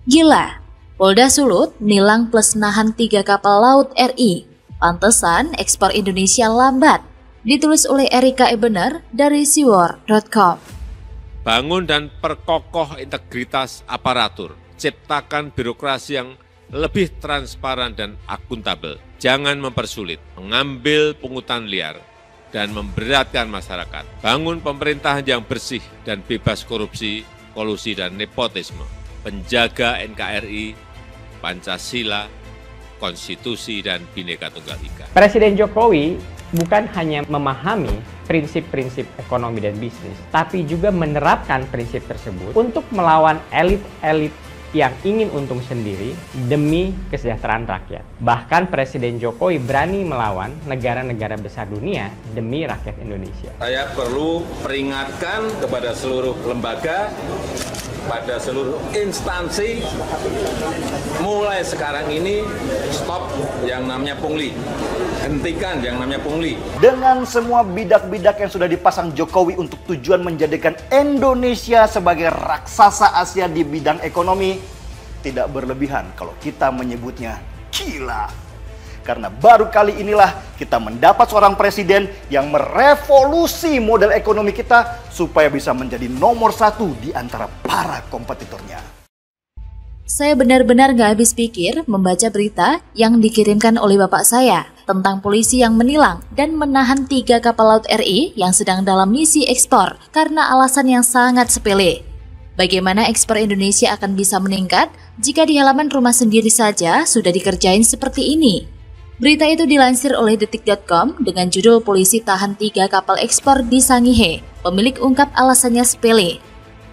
Gila, Polda Sulut nilang plus nahan 3 kapal laut RI. Pantesan ekspor Indonesia lambat. Ditulis oleh Erika Ebener dari siwar.com. Bangun dan perkokoh integritas aparatur. Ciptakan birokrasi yang lebih transparan dan akuntabel. Jangan mempersulit, mengambil pungutan liar, dan memberatkan masyarakat. Bangun pemerintahan yang bersih dan bebas korupsi, kolusi, dan nepotisme. Penjaga NKRI, Pancasila, Konstitusi, dan Bhinneka Tunggal Ika. Presiden Jokowi bukan hanya memahami prinsip-prinsip ekonomi dan bisnis, tapi juga menerapkan prinsip tersebut untuk melawan elit-elit yang ingin untung sendiri demi kesejahteraan rakyat. Bahkan Presiden Jokowi berani melawan negara-negara besar dunia demi rakyat Indonesia. Saya perlu peringatkan kepada seluruh lembaga, pada seluruh instansi, mulai sekarang ini stop yang namanya pungli. Hentikan yang namanya pungli. Dengan semua bidak-bidak yang sudah dipasang Jokowi untuk tujuan menjadikan Indonesia sebagai raksasa Asia di bidang ekonomi, tidak berlebihan kalau kita menyebutnya gila. Karena baru kali inilah kita mendapat seorang presiden yang merevolusi model ekonomi kita supaya bisa menjadi nomor 1 di antara para kompetitornya. Saya benar-benar gak habis pikir membaca berita yang dikirimkan oleh bapak saya tentang polisi yang menilang dan menahan 3 kapal laut RI yang sedang dalam misi ekspor karena alasan yang sangat sepele. Bagaimana ekspor Indonesia akan bisa meningkat jika di halaman rumah sendiri saja sudah dikerjain seperti ini? Berita itu dilansir oleh detik.com dengan judul polisi tahan 3 kapal ekspor di Sangihe. Pemilik ungkap alasannya sepele.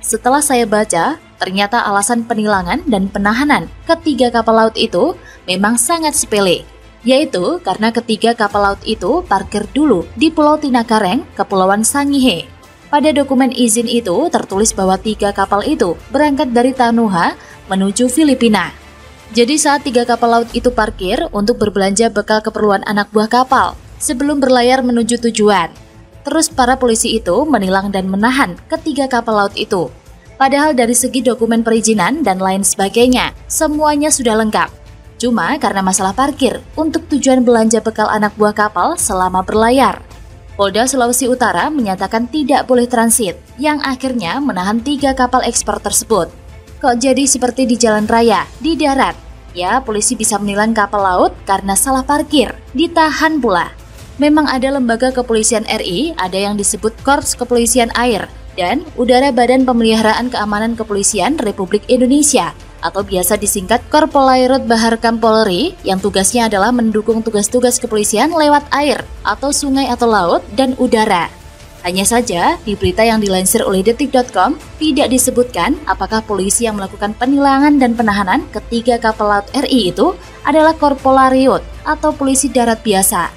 Setelah saya baca, ternyata alasan penilangan dan penahanan ketiga kapal laut itu memang sangat sepele, yaitu karena ketiga kapal laut itu parkir dulu di Pulau Tinakareng, Kepulauan Sangihe. Pada dokumen izin itu tertulis bahwa 3 kapal itu berangkat dari Tanuha menuju Filipina. Jadi saat 3 kapal laut itu parkir untuk berbelanja bekal keperluan anak buah kapal sebelum berlayar menuju tujuan. Terus para polisi itu menilang dan menahan ketiga kapal laut itu. Padahal dari segi dokumen perizinan dan lain sebagainya, semuanya sudah lengkap. Cuma karena masalah parkir untuk tujuan belanja bekal anak buah kapal selama berlayar. Polda Sulawesi Utara menyatakan tidak boleh transit, yang akhirnya menahan 3 kapal ekspor tersebut. Kok jadi seperti di jalan raya, di darat? Ya, polisi bisa menilang kapal laut karena salah parkir, ditahan pula. Memang ada lembaga kepolisian RI, ada yang disebut Korps Kepolisian Air, dan Udara Badan Pemeliharaan Keamanan Kepolisian Republik Indonesia, atau biasa disingkat Korpolairut Baharkam Polri, yang tugasnya adalah mendukung tugas-tugas kepolisian lewat air, atau sungai atau laut, dan udara. Hanya saja, di berita yang dilansir oleh detik.com, tidak disebutkan apakah polisi yang melakukan penilangan dan penahanan ketiga kapal laut RI itu adalah Korpolariut atau polisi darat biasa.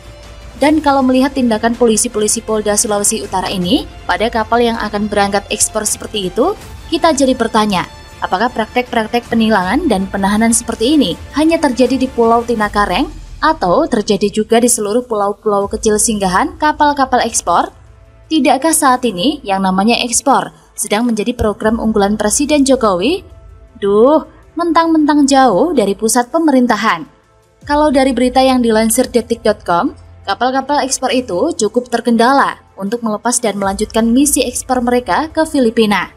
Dan kalau melihat tindakan polisi-polisi Polda Sulawesi Utara ini pada kapal yang akan berangkat ekspor seperti itu, kita jadi bertanya, apakah praktek-praktek penilangan dan penahanan seperti ini hanya terjadi di Pulau Tinakareng atau terjadi juga di seluruh pulau-pulau kecil singgahan kapal-kapal ekspor? Tidakkah saat ini yang namanya ekspor sedang menjadi program unggulan Presiden Jokowi? Duh, mentang-mentang jauh dari pusat pemerintahan. Kalau dari berita yang dilansir detik.com, kapal-kapal ekspor itu cukup terkendala untuk melepas dan melanjutkan misi ekspor mereka ke Filipina.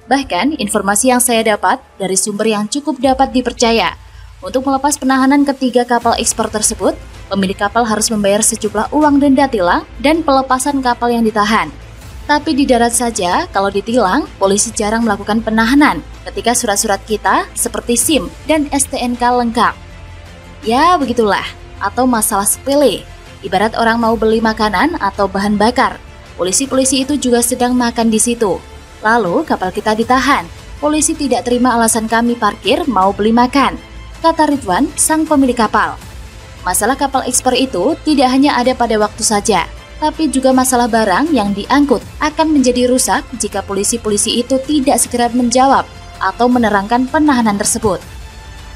Bahkan, informasi yang saya dapat dari sumber yang cukup dapat dipercaya, untuk melepas penahanan ketiga kapal ekspor tersebut, pemilik kapal harus membayar sejumlah uang denda tilang dan pelepasan kapal yang ditahan. Tapi di darat saja, kalau ditilang, polisi jarang melakukan penahanan ketika surat-surat kita seperti SIM dan STNK lengkap. Ya, begitulah, atau masalah sepele. Ibarat orang mau beli makanan atau bahan bakar, polisi-polisi itu juga sedang makan di situ. Lalu kapal kita ditahan, polisi tidak terima alasan kami parkir mau beli makan, kata Ridwan, sang pemilik kapal. Masalah kapal ekspor itu tidak hanya ada pada waktu saja, tapi juga masalah barang yang diangkut akan menjadi rusak jika polisi-polisi itu tidak segera menjawab atau menerangkan penahanan tersebut.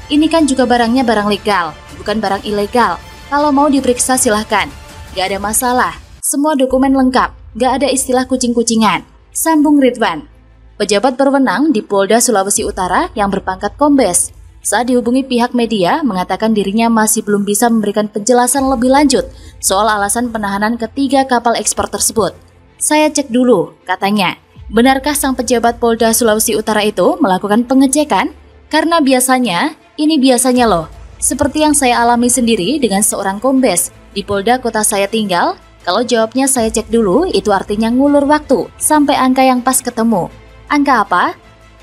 Ini kan juga barangnya barang legal, bukan barang ilegal. Kalau mau diperiksa silahkan, gak ada masalah, semua dokumen lengkap, gak ada istilah kucing-kucingan, sambung Ridwan. pejabat berwenang di Polda Sulawesi Utara yang berpangkat Kombes. Saat dihubungi pihak media, mengatakan dirinya masih belum bisa memberikan penjelasan lebih lanjut soal alasan penahanan ketiga kapal ekspor tersebut. Saya cek dulu, katanya. Benarkah sang pejabat Polda Sulawesi Utara itu melakukan pengecekan? Karena ini biasanya loh. Seperti yang saya alami sendiri dengan seorang kombes di Polda kota saya tinggal, kalau jawabnya saya cek dulu, itu artinya ngulur waktu sampai angka yang pas ketemu. Angka apa?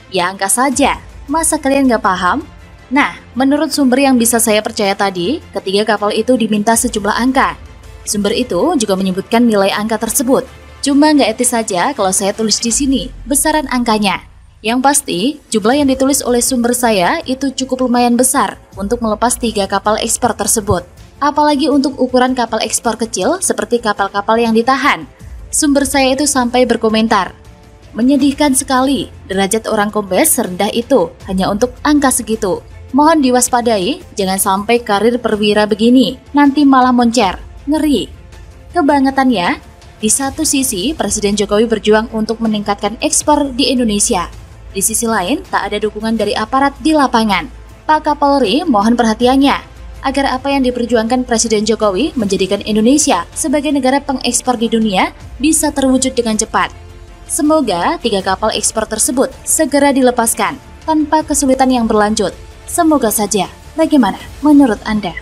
Ya angka saja. Masa kalian nggak paham? Nah, menurut sumber yang bisa saya percaya tadi, ketiga kapal itu diminta sejumlah angka. Sumber itu juga menyebutkan nilai angka tersebut. Cuma nggak etis saja kalau saya tulis di sini besaran angkanya. Yang pasti, jumlah yang ditulis oleh sumber saya itu cukup lumayan besar untuk melepas 3 kapal ekspor tersebut. Apalagi untuk ukuran kapal ekspor kecil seperti kapal-kapal yang ditahan. Sumber saya itu sampai berkomentar, menyedihkan sekali, derajat orang kombes serendah itu hanya untuk angka segitu. Mohon diwaspadai, jangan sampai karir perwira begini, nanti malah moncer, ngeri. Kebangetan ya, di satu sisi Presiden Jokowi berjuang untuk meningkatkan ekspor di Indonesia. Di sisi lain, tak ada dukungan dari aparat di lapangan. Pak Kapolri mohon perhatiannya, agar apa yang diperjuangkan Presiden Jokowi menjadikan Indonesia sebagai negara pengekspor di dunia bisa terwujud dengan cepat. Semoga 3 kapal ekspor tersebut segera dilepaskan tanpa kesulitan yang berlanjut. Semoga saja. Bagaimana menurut Anda?